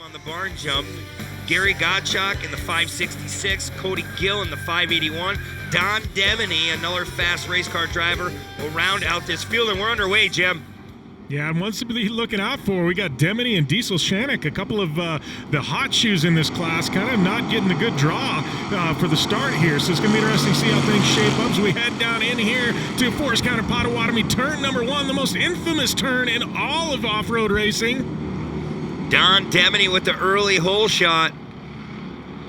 On the barn jump, Gary Gottschalk in the 566, Cody Gill in the 581, Don Demeny, another fast race car driver, will round out this field, and we're underway, Jim. Yeah, and one to be looking out for, we got Demeny and Diesel Shannock, a couple of the hot shoes in this class, kind of not getting the good draw for the start here. So it's going to be interesting to see how things shape up as we head down in here to Forest County Potawatomi, turn number 1, the most infamous turn in all of off-road racing. Don Demeny with the early hole shot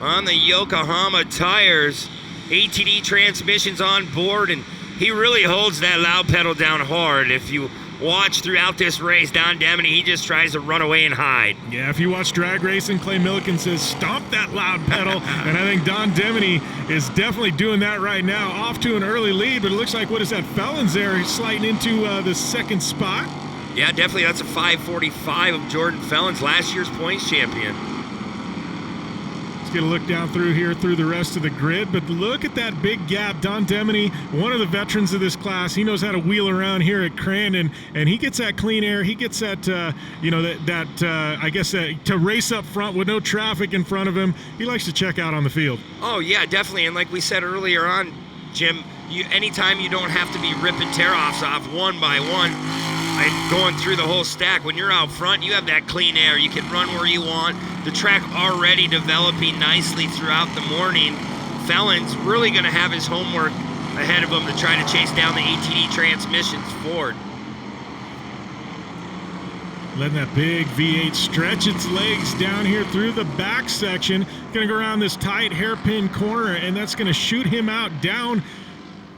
on the Yokohama tires. ATD transmissions on board, and he really holds that loud pedal down hard. If you watch throughout this race, Don Demeny, he just tries to run away and hide. Yeah, if you watch drag racing, Clay Milliken says, stomp that loud pedal. And I think Don Demeny is definitely doing that right now. Off to an early lead, but it looks like, what is that, Felons there sliding into the second spot. Yeah, definitely. That's a 5:45 of Jordan Felons, last year's points champion. Let's get a look down through here through the rest of the grid. But look at that big gap. Don Demeny, one of the veterans of this class, he knows how to wheel around here at Crandon, and he gets that clean air. He gets that, to race up front with no traffic in front of him. He likes to check out on the field. Oh, yeah, definitely. And like we said earlier on, Jim, anytime you don't have to be ripping tear-offs off one by one, and going through the whole stack, when you're out front, you have that clean air. You can run where you want. The track already developing nicely throughout the morning. Felons really going to have his homework ahead of him to try to chase down the ATD transmissions forward. Letting that big V8 stretch its legs down here through the back section. Going to go around this tight hairpin corner, and that's going to shoot him out down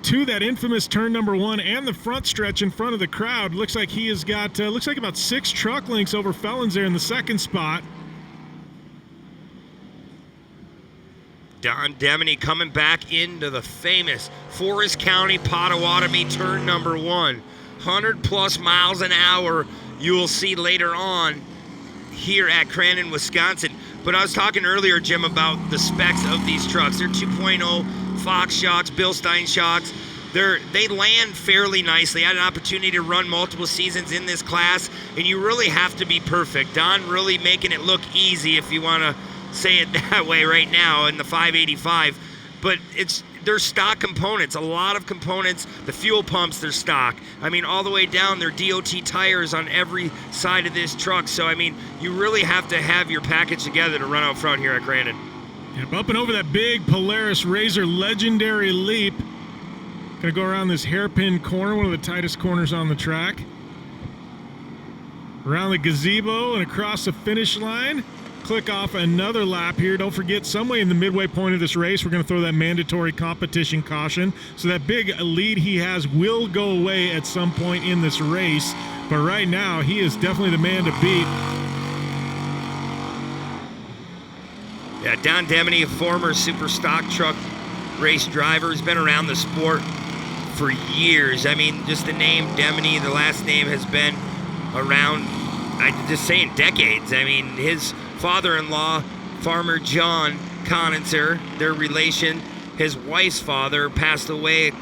to that infamous turn number 1 and the front stretch in front of the crowd. Looks like he has got, looks like about 6 truck lengths over Felons there in the second spot. Don Demeny coming back into the famous Forest County Potawatomi turn number 1. 100+ miles an hour you will see later on here at Crandon, Wisconsin. But I was talking earlier, Jim, about the specs of these trucks. They're 2.0 Fox shocks, Bilstein shocks. They land fairly nicely. I had an opportunity to run multiple seasons in this class, and you really have to be perfect. Don really making it look easy, if you want to say it that way right now, in the 585. But they're stock components, a lot of components. The fuel pumps, they're stock. I mean, all the way down, they're DOT tires on every side of this truck. So, I mean, you really have to have your package together to run out front here at Crandon. Yep, up and over that big Polaris Razor legendary leap. Gonna go around this hairpin corner, one of the tightest corners on the track. Around the gazebo and across the finish line. Click off another lap here. Don't forget, somewhere in the midway point of this race, we're going to throw that mandatory competition caution. So that big lead he has will go away at some point in this race. But right now, he is definitely the man to beat. Yeah, Don Demeny, a former super stock truck race driver, has been around the sport for years. I mean, just the name Demeny, the last name, has been around, I'm just saying, decades. I mean, his father-in-law, Farmer John Conitzer, their relation, his wife's father passed away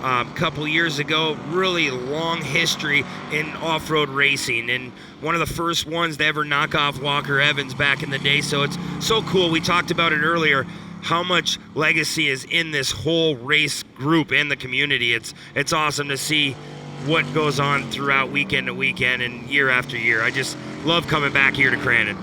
a couple years ago. Really long history in off-road racing, and one of the first ones to ever knock off Walker Evans back in the day. So it's so cool. We talked about it earlier, how much legacy is in this whole race group and the community. It's awesome to see what goes on throughout weekend to weekend and year after year. I just love coming back here to Crandon.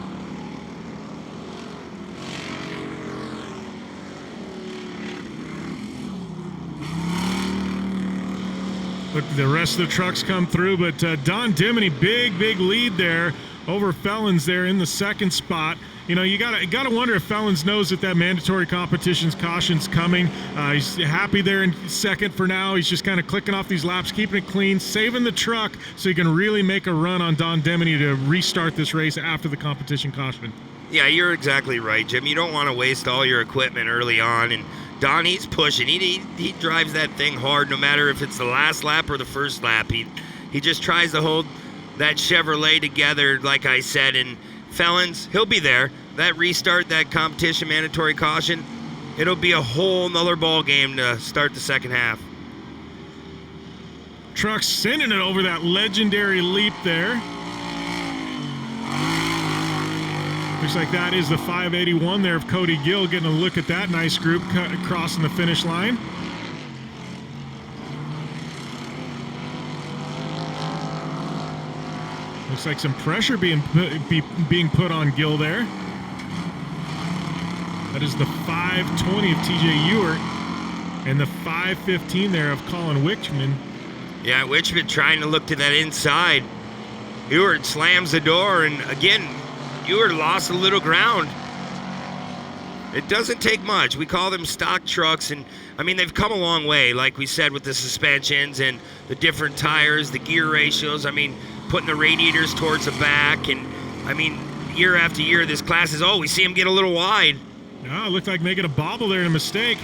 Look, the rest of the trucks come through, but Don Demeny, big lead there over Felons there in the second spot. You know, you gotta wonder if Felons knows that mandatory competition's caution's coming. He's happy there in second for now. He's just kind of clicking off these laps, keeping it clean, saving the truck so he can really make a run on Don Demeny to restart this race after the competition caution. Yeah, you're exactly right, Jim. You don't want to waste all your equipment early on, and Don, he's pushing. He drives that thing hard, no matter if it's the last lap or the first lap. He just tries to hold that Chevrolet together, like I said. And Felons, he'll be there. That restart, that competition mandatory caution, it'll be a whole nother ball game to start the second half. Truck sending it over that legendary leap there. We Looks like that is the 581 there of Cody Gill, getting a look at that nice group crossing the finish line. Looks like some pressure being put on Gill there. That is the 520 of TJ Ewart and the 515 there of Colin Wichman. Yeah, Wichman trying to look to that inside. Ewart slams the door, and again, Ewart lost a little ground. It doesn't take much. We call them stock trucks, and I mean, they've come a long way, like we said, with the suspensions and the different tires, the gear ratios. I mean, putting the radiators towards the back, and I mean, year after year, this class is, we see him get a little wide. No, it looked like making a bobble there and a mistake.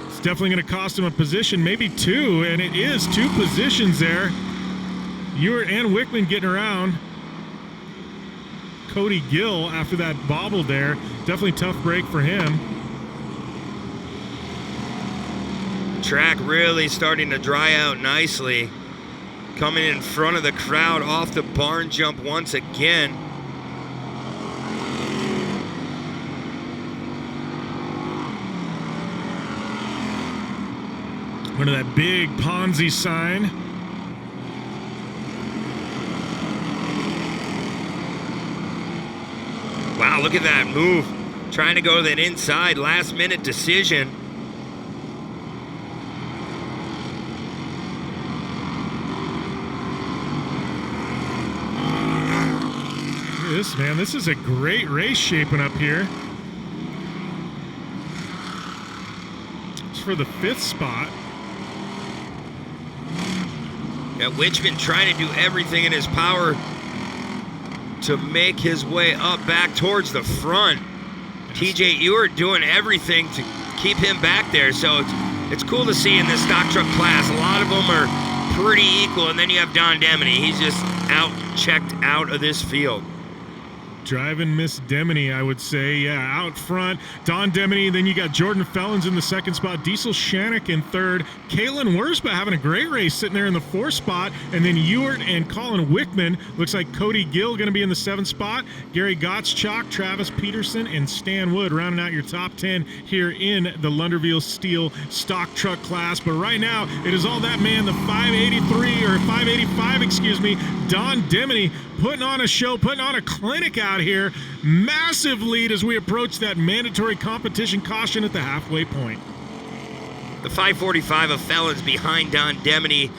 It's definitely going to cost him a position, maybe two, and it is 2 positions there. Ewart and Wichman getting around. Cody Gill after that bobble there. Definitely tough break for him. Track really starting to dry out nicely. Coming in front of the crowd off the barn jump once again. Under that big Ponzi sign. Wow, look at that move. Trying to go to that inside, last minute decision. Look at this, man. This is a great race shaping up here. It's for the 5th spot. Yeah, Wichman trying to do everything in his power to make his way up back towards the front. Yes. TJ Ewart doing everything to keep him back there. So it's cool to see in this stock truck class. A lot of them are pretty equal. And then you have Don Demeny. He's just checked out of this field. Driving Miss Demeny, I would say. Yeah, out front, Don Demeny. Then you got Jordan Fellons in the 2nd spot. Diesel Shannock in 3rd. Kalen Wurspa having a great race sitting there in the 4th spot. And then Ewart and Colin Wichman. Looks like Cody Gill going to be in the 7th spot. Gary Gottschalk, Travis Peterson, and Stan Wood rounding out your top 10 here in the Lunderville Steel stock truck class. But right now, it is all that man, the 583 or 585, excuse me, Don Demeny, putting on a show, putting on a clinic out here. Massive lead as we approach that mandatory competition caution at the halfway point. The 545 of Fellons behind Don Demeny.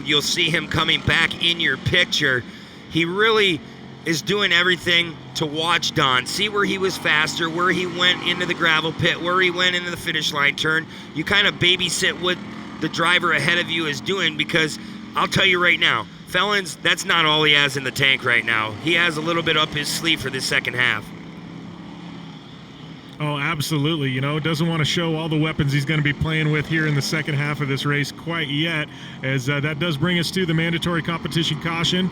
You'll see him coming back in your picture. He really is doing everything to watch Don. See where he was faster, where he went into the gravel pit, where he went into the finish line turn. You kind of babysit what the driver ahead of you is doing, because I'll tell you right now, Fellons, that's not all he has in the tank right now. He has a little bit up his sleeve for this second half. Oh, absolutely. You know, doesn't want to show all the weapons he's going to be playing with here in the second half of this race quite yet, as that does bring us to the mandatory competition caution.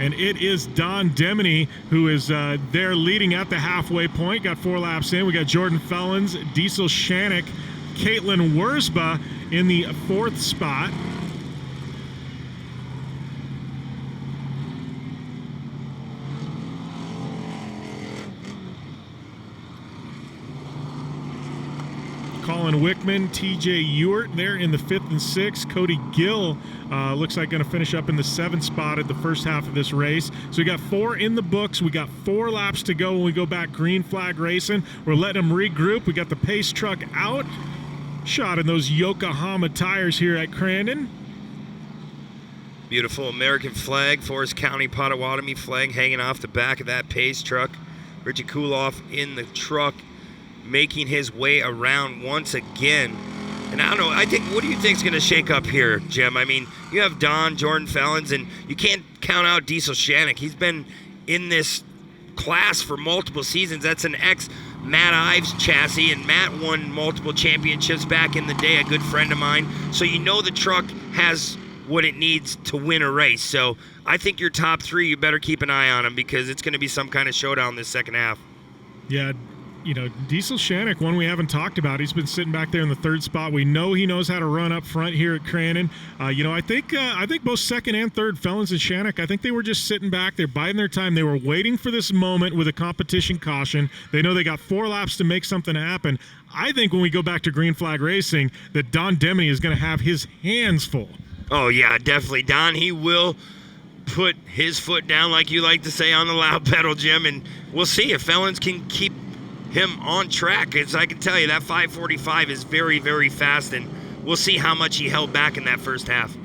And it is Don Demeny who is there leading at the halfway point. Got 4 laps in. We got Jordan Fellons, Diesel Shannock, Caitlin Wurspa in the 4th spot. Colin Wichman, TJ Ewart there in the 5th and 6th. Cody Gill looks like going to finish up in the 7th spot at the first half of this race. So we got 4 in the books. We got 4 laps to go when we go back green flag racing. We're letting them regroup. We got the pace truck out. Shot in those Yokohama tires here at Crandon. Beautiful American flag, Forest County Potawatomi flag hanging off the back of that pace truck. Richie Kuloff in the truck, making his way around once again. And I don't know, what do you think is going to shake up here, Jim? I mean, you have Don, Jordan Fellons, and you can't count out Diesel Shannock. He's been in this class for multiple seasons. That's an ex-Matt Ives chassis, and Matt won multiple championships back in the day, a good friend of mine. So you know the truck has what it needs to win a race. So I think your top 3, you better keep an eye on them, because it's going to be some kind of showdown this second half. Yeah, Diesel Shannock, one we haven't talked about. He's been sitting back there in the third spot. We know he knows how to run up front here at Crandon. I think both second and third, Fellens and Shannock, I think they were just sitting back there biding their time. They were waiting for this moment with a competition caution. They know they got 4 laps to make something happen. I think when we go back to green flag racing, that Don Demeny is going to have his hands full. Oh, yeah, definitely. Don, he will put his foot down, like you like to say, on the loud pedal, Jim, and we'll see if Fellens can keep him on track. As I can tell you, that 5:45 is very, very fast, and we'll see how much he held back in that first half.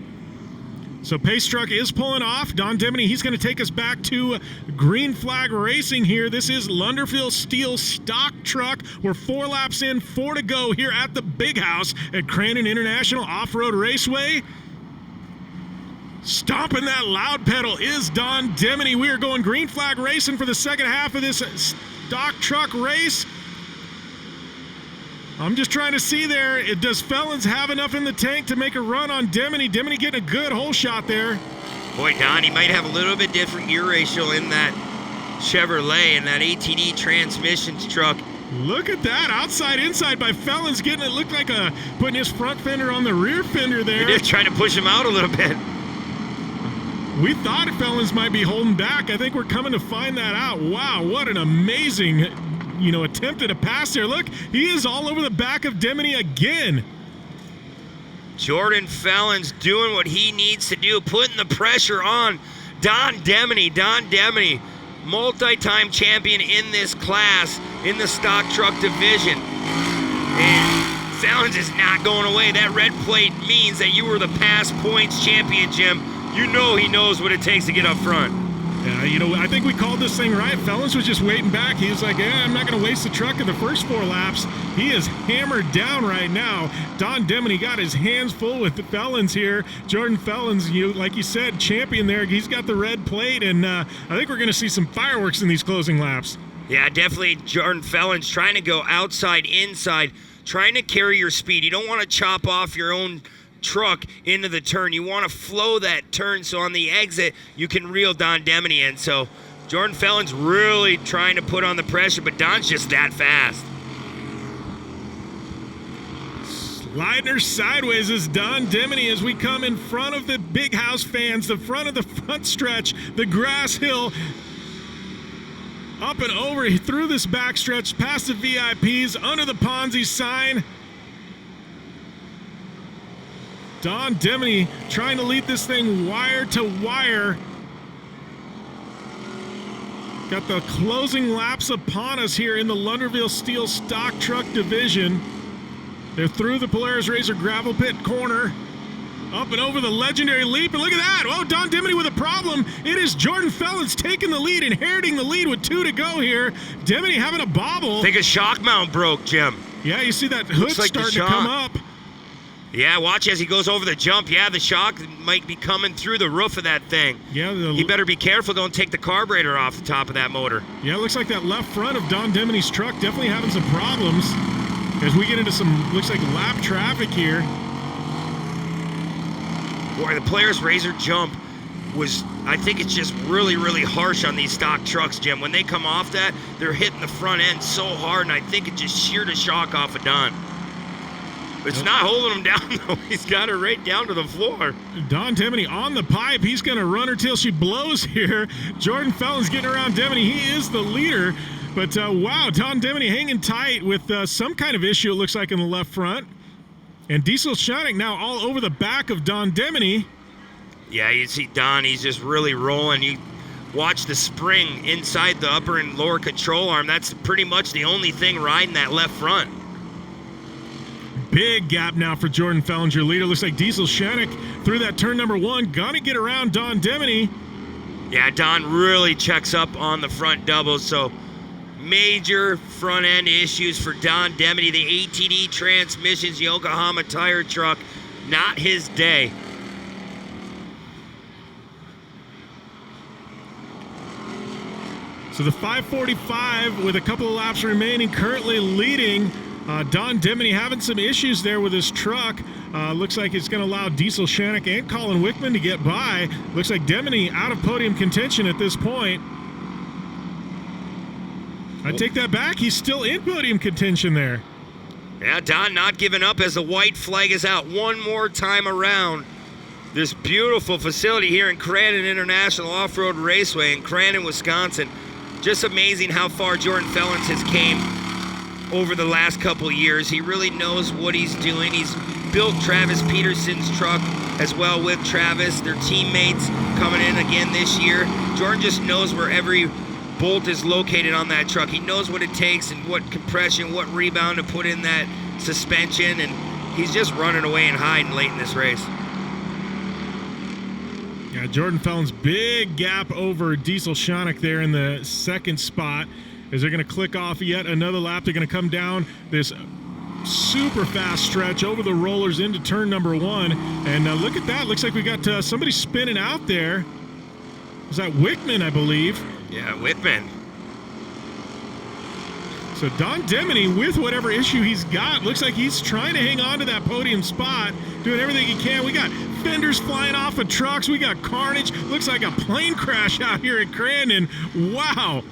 So Pace Truck is pulling off. Don Demeny, he's going to take us back to green flag racing here. This is Lunderville Steel Stock Truck. We're 4 laps in, 4 to go here at the Big House at Crandon International Off-Road Raceway. Stomping that loud pedal is Don Demeny. We are going green flag racing for the second half of this stock truck race. I'm just trying to see there. Does Fellens have enough in the tank to make a run on Demeny? Demeny getting a good hole shot there. Boy, Don, he might have a little bit different gear ratio in that Chevrolet and that ATD transmissions truck. Look at that, outside inside by Fellens, getting it look like putting his front fender on the rear fender there. They're just trying to push him out a little bit. We thought Fellens might be holding back. I think we're coming to find that out. Wow, what an amazing, attempt at a pass there. Look, he is all over the back of Demeny again. Jordan Fellens doing what he needs to do, putting the pressure on Don Demeny. Don Demeny, multi-time champion in this class, in the stock truck division. And Fellens is not going away. That red plate means that you were the past points champion, Jim. You know he knows what it takes to get up front. Yeah, I think we called this thing right. Fellens was just waiting back. He was like, I'm not going to waste the truck in the first 4 laps. He is hammered down right now. Don Demeny got his hands full with the Fellens here. Jordan Fellens, like you said, champion there. He's got the red plate, and I think we're going to see some fireworks in these closing laps. Yeah, definitely Jordan Fellens trying to go outside, inside, trying to carry your speed. You don't want to chop off your own truck into the turn. You want to flow that turn so on the exit you can reel Don Demeny in. So Jordan Fellens really trying to put on the pressure, but Don's just that fast. Sliding her sideways is Don Demeny as we come in front of the Big House fans, the front of the front stretch, the grass hill. Up and over through this back stretch, past the VIPs, under the Ponzi sign. Don Demeny trying to lead this thing wire to wire. Got the closing laps upon us here in the Lunderville Steel Stock Truck Division. They're through the Polaris Razor gravel pit corner. Up and over the legendary leap, and look at that! Oh, Don Demeny with a problem. It is Jordan Fellens taking the lead, inheriting the lead with 2 to go here. Demeny having a bobble. I think a shock mount broke, Jim. Yeah, you see that hood starting to come up. Yeah, watch as he goes over the jump. Yeah, the shock might be coming through the roof of that thing. Yeah, he better be careful. Don't take the carburetor off the top of that motor. Yeah, it looks like that left front of Don Demeny's truck definitely having some problems as we get into some, looks like lap traffic here. Boy, the Polaris Razor jump was, I think it's just really, really harsh on these stock trucks, Jim. When they come off that, they're hitting the front end so hard, and I think it just sheared a shock off of Don. It's not holding him down, though. He's got her right down to the floor. Don Demeny on the pipe. He's going to run her till she blows here. Jordan Fellens getting around Demeny. He is the leader. But, wow, Don Demeny hanging tight with some kind of issue, it looks like, in the left front. And Diesel Shannock now all over the back of Don Demeny. Yeah, you see Don, he's just really rolling. You watch the spring inside the upper and lower control arm. That's pretty much the only thing riding that left front. Big gap now for Jordan Fellens, your leader. Looks like Diesel Shannock through that turn number 1. Gonna get around Don Demeny. Yeah, Don really checks up on the front doubles, so major front end issues for Don Demeny. The ATD transmissions, Yokohama tire truck, not his day. So the 5:45 with a couple of laps remaining, currently leading. Don Demeny having some issues there with his truck. Looks like it's going to allow Diesel Shannock and Colin Wickman to get by. Looks like Demeny out of podium contention at this point. I take that back. He's still in podium contention there. Yeah, Don not giving up as the white flag is out one more time around this beautiful facility here in Crandon International Off-Road Raceway in Crandon, Wisconsin. Just amazing how far Jordan Fellens has came over the last couple years. He really knows what he's doing. He's built Travis Peterson's truck as well with Travis. Their teammates coming in again this year. Jordan just knows where every bolt is located on that truck. He knows what it takes and what compression, what rebound to put in that suspension, and he's just running away and hiding late in this race. Yeah, Jordan Fellens, big gap over Diesel Schoeneck there in the second spot as they're going to click off yet another lap. They're going to come down this super fast stretch over the rollers into turn number 1. And look at that. Looks like we got somebody spinning out there. Was that Wickman, I believe? Yeah, Whitman. So Don Demeny, with whatever issue he's got, looks like he's trying to hang on to that podium spot, doing everything he can. We got fenders flying off of trucks. We got carnage. Looks like a plane crash out here at Crandon. Wow.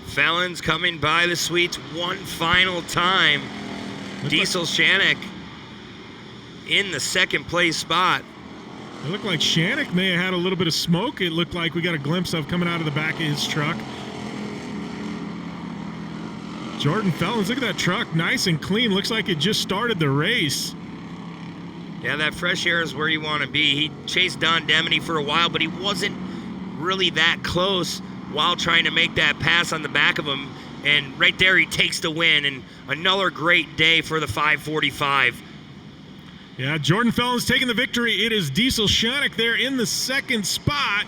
Fellens coming by the sweets one final time. Diesel Schoeneck in the second place spot. It looked like Schoeneck may have had a little bit of smoke. It looked like we got a glimpse of coming out of the back of his truck. Jordan Fellens, look at that truck, nice and clean. Looks like it just started the race. Yeah, that fresh air is where you want to be. He chased Don Demeny for a while, but he wasn't really that close while trying to make that pass on the back of him. And right there, he takes the win, and another great day for the 545. Yeah, Jordan Fellens taking the victory. It is Diesel Schoeneck there in the second spot.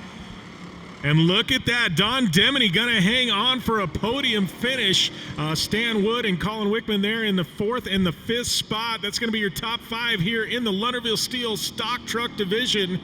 And look at that, Don Demeny gonna hang on for a podium finish. Stan Wood and Colin Wickman there in the 4th and the 5th spot. That's gonna be your top 5 here in the Lunderville Steel Stock Truck Division.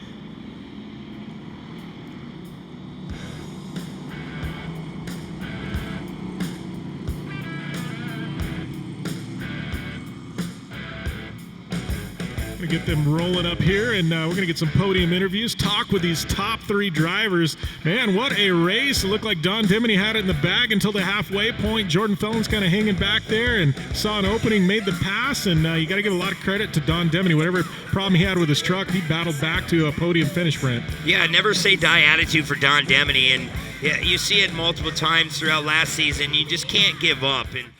Gonna get them rolling up here, and we're gonna get some podium interviews, talk with these top 3 drivers. Man, what a race. It looked like Don Demeny had it in the bag until the halfway point. Jordan Fellens kind of hanging back there and saw an opening, made the pass, and you got to give a lot of credit to Don Demeny. Whatever problem he had with his truck, he battled back to a podium finish, Brent. Yeah, never say die attitude for Don Demeny, and yeah, you see it multiple times throughout last season. You just can't give up, and